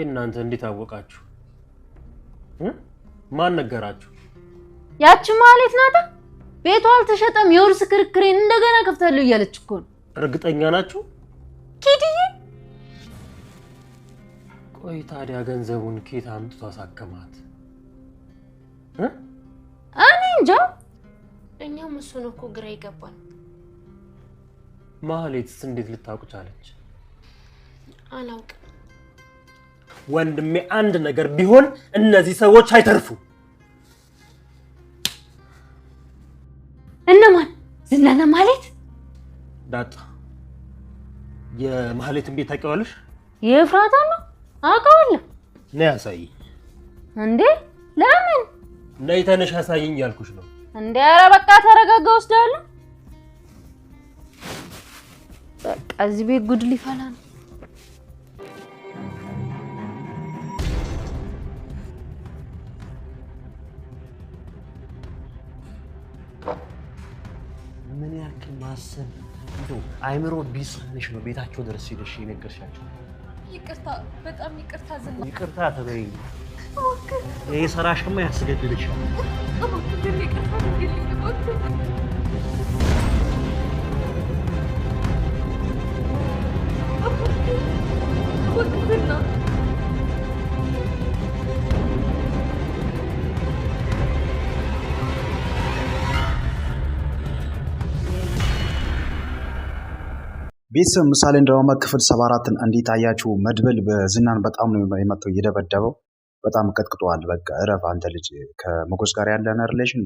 ቆይ እናንተ እንዴት አወቃችሁ? ማን ነገራችሁ? ያቺ ማለት ናታ ቤቷ አልተሸጠም የውርስ ክርክሬን እንደገና ከፍታለሁ እያለች እኮ ነው። እርግጠኛ ናችሁ? ኪድዬ ቆይ ታዲያ ገንዘቡን ኬት አምጥቶ አሳከማት? እኔ እንጃ። እኛም እሱን እኮ ግራ ይገባል። ማህሌትስ እንዴት ልታውቅ ቻለች? አላውቅም። ወንድሜ አንድ ነገር ቢሆን እነዚህ ሰዎች አይተርፉ። እነማን? ዝናና ማለት ዳጣ የማህሌትን ቤት ታውቂዋለሽ? የፍራታ ነው አውቀዋለሁ። ነይ አሳይ። እንዴ ለምን? ነይ ተነሽ አሳይኝ ያልኩሽ ነው። እንዴ ኧረ በቃ ተረጋጋ ወስዳለሁ። በቃ እዚህ ቤት ጉድ ሊፈላ ነው። ምን ያክል ማሰብ አይምሮ ቢስነሽ ነው ቤታቸው ድረስ ሄደሽ የነገርሻቸው? ይቅርታ፣ በጣም ይቅርታ ዝና። ይቅርታ ተበይ። ይሄ ሰራሽማ ያስገድልሻል። ቤተሰብ ምሳሌን ድራማ ክፍል 74ን እንዴት አያችሁ? መድብል በዝናን በጣም ነው የመተው እየደበደበው በጣም ቀጥቅጧል። በቃ እረፍ አንተ ልጅ ከሞገስ ጋር ያለና ሪሌሽን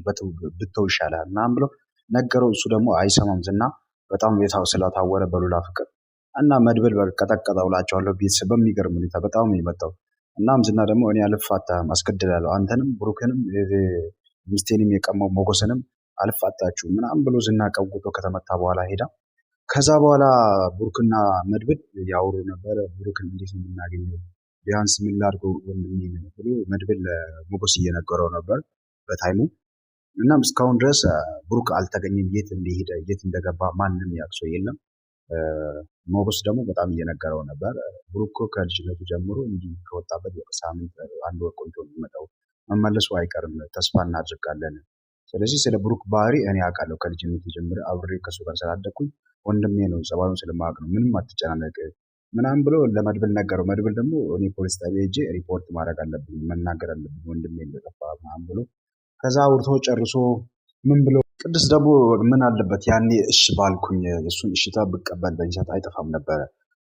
ብተው ይሻላል ምናምን ብሎ ነገረው። እሱ ደግሞ አይሰማም። ዝና በጣም ቤታው ስለታወረ በሉላ ፍቅር እና መድብል በቀጠቀጠው እላቸዋለሁ። ቤተሰብ በሚገርም ሁኔታ በጣም ነው የመጣው። እናም ዝና ደግሞ እኔ አልፋታም አስገድላለሁ፣ አንተንም ብሩክንም ሚስቴንም የቀማው ሞገስንም አልፋታችሁ ምናምን ብሎ ዝና ቀውጦ ከተመታ በኋላ ሄዳ ከዛ በኋላ ብሩክና መድብል ያወሩ ነበር። ብሩክን እንዴት ነው የምናገኘው? ቢያንስ ምን ላድርገው ወንድሜ ብሎ መድብል ሞገስ እየነገረው ነበር በታይሙ። እናም እስካሁን ድረስ ብሩክ አልተገኘም። የት እንደሄደ የት እንደገባ ማንም ያውቅ ሰው የለም። ሞገስ ደግሞ በጣም እየነገረው ነበር። ብሩክ ከልጅነቱ ጀምሮ እንዲህ ከወጣበት ሳምንት አንድ ወር ቆይቶ የሚመጣው መመለሱ አይቀርም፣ ተስፋ እናድርጋለን። ስለዚህ ስለ ብሩክ ባህሪ እኔ አውቃለሁ። ከልጅነት ጀምሮ አብሬ ከሱ ጋር ስላደግኩኝ ወንድሜ ነው፣ ጸባዩን ስለማውቅ ነው። ምንም አትጨናነቅ ምናምን ብሎ ለመድብል ነገረው። መድብል ደግሞ እኔ ፖሊስ ጣቢያ ሄጄ ሪፖርት ማድረግ አለብኝ መናገር አለብኝ ወንድሜ እንደጠፋ ምናምን ብሎ ከዛ አውርቶ ጨርሶ ምን ብሎ ቅድስት ደግሞ ምን አለበት ያኔ እሺ ባልኩኝ የእሱን እሽታ ብቀበል በእንሻት አይጠፋም ነበረ።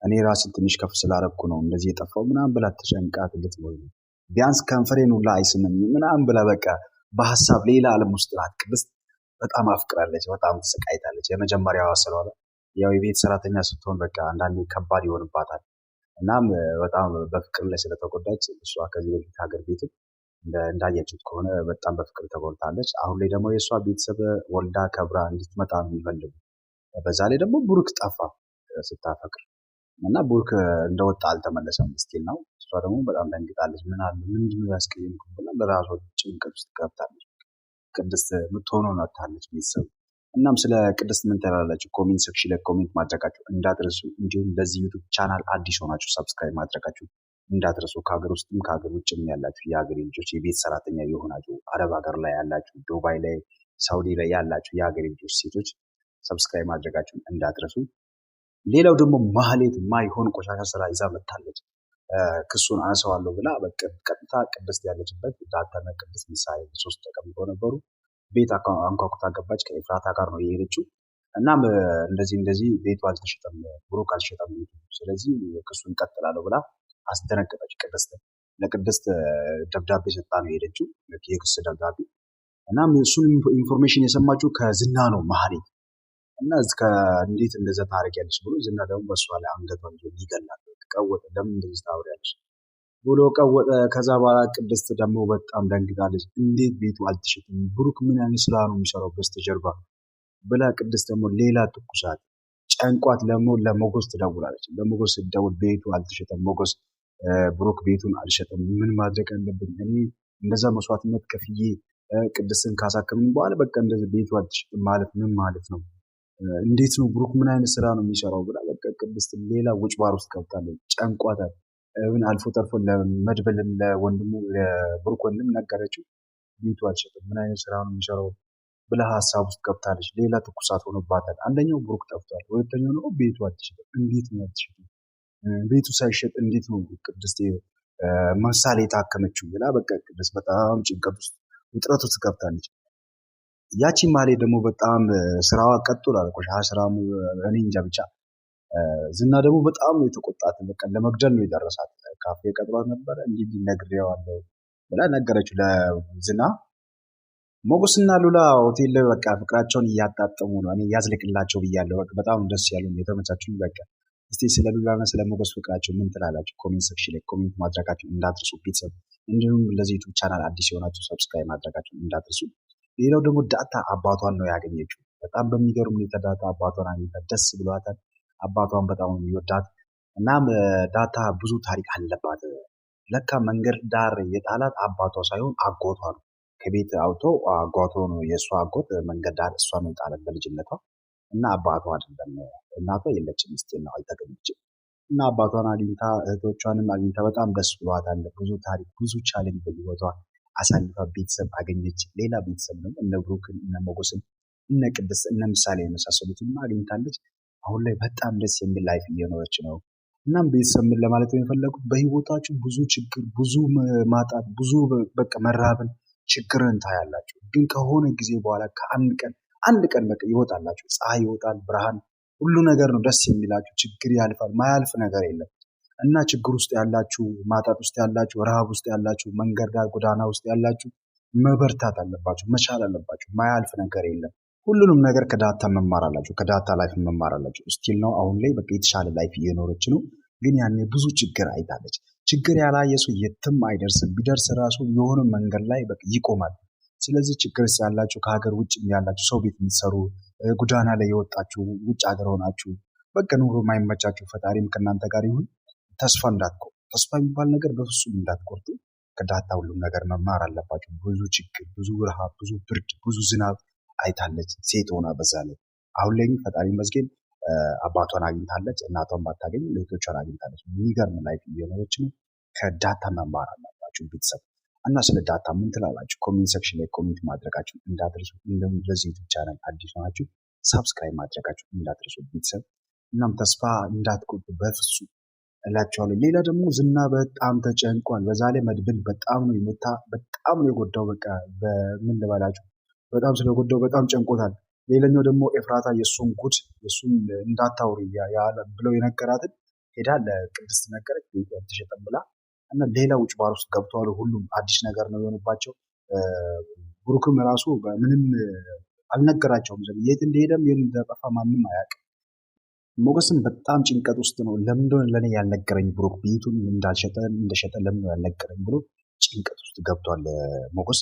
እኔ ራስን ትንሽ ከፍ ስላረኩ ነው እንደዚህ የጠፋው ምናምን ብላ ተጨንቃ ልትሞት ነው። ቢያንስ ከንፈሬን ሁላ አይስምም ምናምን ብላ በቃ በሀሳብ ሌላ ዓለም ውስጥ ናት። ቅድስት በጣም አፍቅራለች፣ በጣም ተሰቃይታለች። የመጀመሪያዋ ስለሆነ ያው የቤት ሰራተኛ ስትሆን በቃ አንዳንዴ ከባድ ይሆንባታል። እናም በጣም በፍቅር ላይ ስለተጎዳች እሷ ከዚህ በፊት ሀገር ቤትም እንዳያችሁት ከሆነ በጣም በፍቅር ተጎድታለች። አሁን ላይ ደግሞ የእሷ ቤተሰብ ወልዳ ከብራ እንድትመጣ ነው የሚፈልጉ። በዛ ላይ ደግሞ ብሩክ ጠፋ ስታፈቅር እና ብሩክ እንደወጣ አልተመለሰም ስቲል ነው። እሷ ደግሞ በጣም ደንግጣለች። ምን አለ ምንድነው ያስቀየምኩት ብላ ለራሷ ጭንቀት ውስጥ ገብታለች። ቅድስት የምትሆነውን አታለች ቤተሰብ። እናም ስለ ቅድስት ምን ትላላችሁ? ኮሜንት ሴክሽን ላይ ኮሜንት ማድረጋችሁ እንዳትረሱ። እንዲሁም ለዚህ ዩቱብ ቻናል አዲስ ሆናችሁ ሰብስክራይብ ማድረጋችሁ እንዳትረሱ። ከሀገር ውስጥም ከሀገር ውጭም ያላችሁ የሀገሬ ልጆች፣ የቤት ሰራተኛ የሆናችሁ አረብ ሀገር ላይ ያላችሁ፣ ዱባይ ላይ፣ ሳውዲ ላይ ያላችሁ የሀገሬ ልጆች ሴቶች ሰብስክራይብ ማድረጋችሁን እንዳትረሱ። ሌላው ደግሞ ማህሌት ማይሆን ቆሻሻ ስራ ይዛ መታለች። ክሱን አነሳዋለሁ ብላ ቀጥታ ቅድስት ያለችበት ዳታና ቅድስት ምሳሌ ሶስት ተቀምጦ ነበሩ። ቤት አንኳኩታ ገባች። ከኤፍራታ ጋር ነው የሄደችው። እናም እንደዚህ ቤቱ አልተሸጠም፣ ብሩክ አልሸጠም ቤቱ፣ ስለዚህ ክሱን እንቀጥላለሁ ብላ አስደነገጠች። ቅድስት ለቅድስት ደብዳቤ ሰጣ ነው የሄደችው፣ የክስ ደብዳቤ። እናም እሱን ኢንፎርሜሽን የሰማችው ከዝና ነው ማህሌት። እና እንዴት እንደዛ ታደርጊያለሽ ብሎ ዝና ደግሞ በእሷ ላይ አንገቷን ይዞ ይገላል። ቀወጠ። ለምን እንደዚህ ታወሪያለሽ ብሎ ቀወጠ። ከዛ በኋላ ቅድስት ደግሞ በጣም ደንግጣለች። እንዴት ቤቱ አልተሸጠም? ብሩክ ምን አይነት ስራ ነው የሚሰራው በስተጀርባ ብላ ቅድስት ደግሞ ሌላ ትኩሳት ጨንቋት ደግሞ ለሞገስ ትደውላለች። ለሞገስ ስትደውል ቤቱ አልተሸጠም፣ ሞገስ ብሩክ ቤቱን አልሸጠም፣ ምን ማድረግ አለብኝ እኔ እንደዛ መስዋዕትነት ከፍዬ ቅድስትን ካሳከምን በኋላ በቃ እንደዚህ ቤቱ አልተሸጠም ማለት ምን ማለት ነው? እንዴት ነው ብሩክ ምን አይነት ስራ ነው የሚሰራው ብላ በቃ ቅድስት ሌላ ውጭባር ውስጥ ገብታለች። ጨንቋታል። ምን አልፎ ተርፎ ለመድበልም ለወንድሙ ለብሩክ ወንድም ነገረችው። ቤቱ አልሸጥም፣ ምን አይነት ስራ ነው የሚሰራው ብላ ሀሳብ ውስጥ ገብታለች። ሌላ ትኩሳት ሆኖባታል። አንደኛው ብሩክ ጠፍቷል፣ ሁለተኛው ነው ቤቱ አልተሸጠም። እንዴት ነው ያልተሸጠው? ቤቱ ሳይሸጥ እንዴት ነው ቅድስት ምሳሌ የታከመችው ብላ በቃ ቅድስት በጣም ጭንቀት ውስጥ ውጥረት ውስጥ ገብታለች። ያቺ ማህሌት ደግሞ በጣም ስራዋ ቀጥሏል። ቆሻሻ ስራ እኔ እንጃ ብቻ። ዝና ደግሞ በጣም ነው የተቆጣት። በቃ ለመግደል ነው የደረሳት። ካፌ ቀጥሯት ነበረ። እንዲህ ነግሬዋለሁ ብላ ነገረችው ለዝና። ሞገስና ሉላ ሆቴል ላይ በቃ ፍቅራቸውን እያጣጠሙ ነው። እኔ ያዝልቅላቸው ብያለሁ። በቃ በጣም ደስ ያሉኝ የተመቻቹኝ። በቃ እስቲ ስለ ሉላና ስለ ሞገስ ፍቅራቸው ምን ትላላችሁ? ኮሜንት ሴክሽን ላይ ኮሜንት ማድረጋችሁን እንዳትርሱ ቤተሰብ። እንዲሁም ለዚህ ዩቱብ ቻናል አዲስ የሆናችሁ ሰብስክራይብ ማድረጋችሁን እንዳትርሱ። ሌላው ደግሞ ዳታ አባቷን ነው ያገኘችው። በጣም በሚገርም ሁኔታ ዳታ አባቷን አግኝታ ደስ ብሏታል። አባቷን በጣም የሚወዳት እናም ዳታ ብዙ ታሪክ አለባት። ለካ መንገድ ዳር የጣላት አባቷ ሳይሆን አጎቷ ነው። ከቤት አውቶ አጓቶ ነው የእሷ አጎት መንገድ ዳር እሷ ነው የጣላት በልጅነቷ እና አባቷ አይደለም። እናቷ የለችም፣ ምስቴን ነው አልተገኘችም። እና አባቷን አግኝታ እህቶቿንም አግኝታ በጣም ደስ ብሏታል። ብዙ ታሪክ ብዙ ቻሌንጅ በህይወቷ አሳልፋ ቤተሰብ አገኘች። ሌላ ቤተሰብ ነው እነ ብሩክን እነ ሞገስን እነ ቅድስት እነ ምሳሌ የመሳሰሉትን አግኝታለች። አሁን ላይ በጣም ደስ የሚል ላይፍ እየኖረች ነው። እናም ቤተሰብ ምን ለማለት ነው የፈለጉት፣ በህይወታችሁ ብዙ ችግር ብዙ ማጣት ብዙ በቃ መራብን ችግርን ታያላችሁ። ግን ከሆነ ጊዜ በኋላ አንድ ቀን በቃ ይወጣላችሁ። ፀሐይ ይወጣል፣ ብርሃን፣ ሁሉ ነገር ነው ደስ የሚላችሁ። ችግር ያልፋል፣ ማያልፍ ነገር የለም። እና ችግር ውስጥ ያላችሁ፣ ማጣት ውስጥ ያላችሁ፣ ረሃብ ውስጥ ያላችሁ፣ መንገድ ዳር ጎዳና ውስጥ ያላችሁ መበርታት አለባችሁ፣ መቻል አለባችሁ። ማያልፍ ነገር የለም። ሁሉንም ነገር ከዳታ መማር አላችሁ፣ ከዳታ ላይፍ መማር አላችሁ። ስቲል ነው አሁን ላይ በቃ የተሻለ ላይፍ እየኖረች ነው። ግን ያኔ ብዙ ችግር አይታለች። ችግር ያላየ ሰው የትም አይደርስም። ቢደርስ ራሱ የሆነ መንገድ ላይ በቃ ይቆማል። ስለዚህ ችግር ያላችሁ፣ ከሀገር ውጭ ያላችሁ፣ ሰው ቤት የምትሰሩ፣ ጎዳና ላይ የወጣችሁ፣ ውጭ ሀገር ሆናችሁ በቃ ኑሮ የማይመቻችሁ፣ ፈጣሪም ከእናንተ ጋር ይሁን። ተስፋ እንዳትቆርጡ። ተስፋ የሚባል ነገር በፍጹም እንዳትቆርጡ። ከዳታ ሁሉም ነገር መማር አለባችሁ። ብዙ ችግር፣ ብዙ ረሃብ፣ ብዙ ብርድ፣ ብዙ ዝናብ አይታለች ሴት ሆና በዛ ላይ። አሁን ላይ ፈጣሪ ይመስገን አባቷን አግኝታለች። እናቷን ባታገኝ እህቶቿን አግኝታለች። የሚገርም ላይፍ እየኖረች ነው። ከዳታ መማር አለባችሁ ቤተሰብ። እና ስለ ዳታ ምን ትላላችሁ? ኮሜንት ሴክሽን ላይ ኮሜንት ማድረጋችሁ እንዳትረሱ። እንደውም ለዚህ ዩቱብ ቻናል አዲስ ሆናችሁ ሳብስክራይብ ማድረጋችሁ እንዳትረሱ ቤተሰብ። እናም ተስፋ እንዳትቆርጡ በፍጹም እላቸዋለሁ። ሌላ ደግሞ ዝና በጣም ተጨንቋል። በዛ ላይ መድብል በጣም ነው የመታ፣ በጣም ነው የጎዳው። በቃ በምን ልበላችሁ፣ በጣም ስለጎዳው በጣም ጨንቆታል። ሌላኛው ደግሞ ኤፍራታ የእሱን ጉድ የእሱን እንዳታውሪ ብለው የነገራትን ሄዳ ለቅድስት ነገረች። ቤቱ አልተሸጠም ብላ እና ሌላ ውጭ ባር ውስጥ ገብተዋል። ሁሉም አዲስ ነገር ነው የሆኑባቸው። ብሩክም ራሱ ምንም አልነገራቸውም። የት እንደሄደም የት እንደጠፋ ማንም አያውቅም። ሞገስም በጣም ጭንቀት ውስጥ ነው። ለምን እንደሆነ ለእኔ ያልነገረኝ ብሩክ ቤቱን እንደሸጠ ለምን ያልነገረኝ ብሎ ጭንቀት ውስጥ ገብቷል ሞገስ።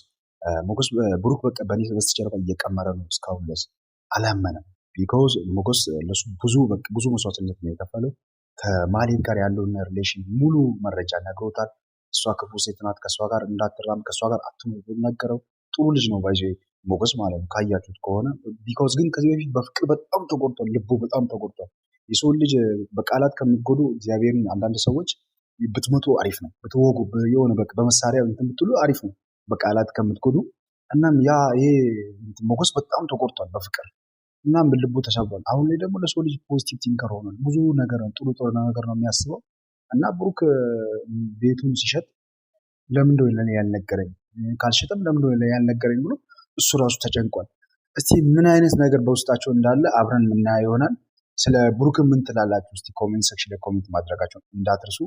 ብሩክ በቃ በእኔ በስተጀርባ እየቀመረ ነው። እስካሁን ድረስ አላመነም። ቢኮዝ ሞገስ ለሱ ብዙ መስዋዕትነት ነው የከፈለው። ከማህሌት ጋር ያለውን ሪሌሽን ሙሉ መረጃ ነግሮታል። እሷ ክፉ ሴት ናት፣ ከእሷ ጋር እንዳትራም፣ ከእሷ ጋር አትኑር ነገረው። ጥሩ ልጅ ነው ባይዞ ሞገስ ማለት ነው ካያችሁት ከሆነ። ቢኮዝ ግን ከዚህ በፊት በፍቅር በጣም ተጎድቷል፣ ልቡ በጣም ተጎድቷል። የሰውን ልጅ በቃላት ከምትጎዱ እግዚአብሔርን አንዳንድ ሰዎች ብትመቱ አሪፍ ነው፣ ብትወጉ የሆነ በመሳሪያ እንትን ብትሉ አሪፍ ነው በቃላት ከምትጎዱ። እናም ይሄ ሞገስ በጣም ተጎድቷል በፍቅር። እናም ልቡ ተሰብሯል። አሁን ላይ ደግሞ ለሰው ልጅ ፖዚቲቭ ቲንከር ሆኗል። ብዙ ነገር ነው ጥሩ ነገር ነው የሚያስበው። እና ብሩክ ቤቱን ሲሸጥ ለምን እንደሆነ ለእኔ ያልነገረኝ፣ ካልሸጠም ለምን እንደሆነ ለእኔ ያልነገረኝ ብሎ እሱ ራሱ ተጨንቋል። እስቲ ምን አይነት ነገር በውስጣቸው እንዳለ አብረን የምናየው ይሆናል። ስለ ብሩክ ምን ትላላችሁ? እስቲ ኮሜንት ሴክሽን ላይ ኮሜንት ማድረጋቸውን እንዳትርሱ።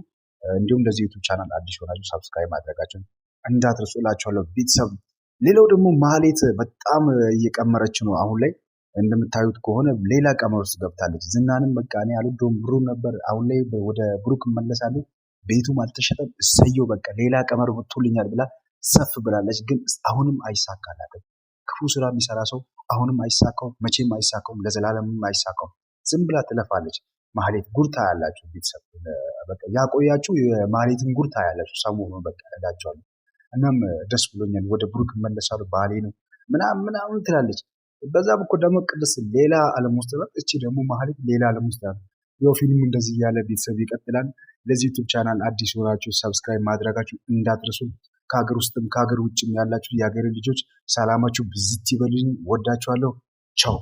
እንዲሁም ለዚህ ዩቱብ ቻናል አዲስ ሆናችሁ ሳብስክራይብ ማድረጋቸውን እንዳትርሱ እላችኋለሁ ቤተሰብ። ሌላው ደግሞ ማህሌት በጣም እየቀመረች ነው አሁን ላይ እንደምታዩት ከሆነ ሌላ ቀመር ውስጥ ገብታለች። ዝናንም በቃ እኔ አልወደውም ብሩን ነበር፣ አሁን ላይ ወደ ብሩክ እመለሳለሁ፣ ቤቱም አልተሸጠም፣ እሰየው በቃ ሌላ ቀመር ወጥቶልኛል ብላ ሰፍ ብላለች። ግን አሁንም አይሳካላትም። ክፉ ስራ የሚሰራ ሰው አሁንም አይሳካውም፣ መቼም አይሳካውም፣ ለዘላለምም አይሳካውም። ዝም ብላ ትለፋለች። ማህሌት ጉርታ ያላችሁ ቤተሰብ በቃ ያቆያችሁ የማህሌትን ጉርታ ያላችሁ ሰሞኑን በቃ እላችኋለሁ። እናም ደስ ብሎኛል። ወደ ብሩክ እመለሳለሁ ባሌ ነው ምናምን ትላለች። በዛ በኩል ደግሞ ቅድስት ሌላ ዓለም ውስጥ ናት። እቺ ደግሞ ማህሌት ሌላ ዓለም ውስጥ ናት። ያው ፊልሙ እንደዚህ እያለ ቤተሰብ ይቀጥላል። ለዚህ ዩቲዩብ ቻናል አዲስ ሆናችሁ ሰብስክራይብ ማድረጋችሁ እንዳትረሱ። ከሀገር ውስጥም ከሀገር ውጭም ያላችሁ የሀገር ልጆች ሰላማችሁ ብዝት ይበልኝ። ወዳችኋለሁ። ቻው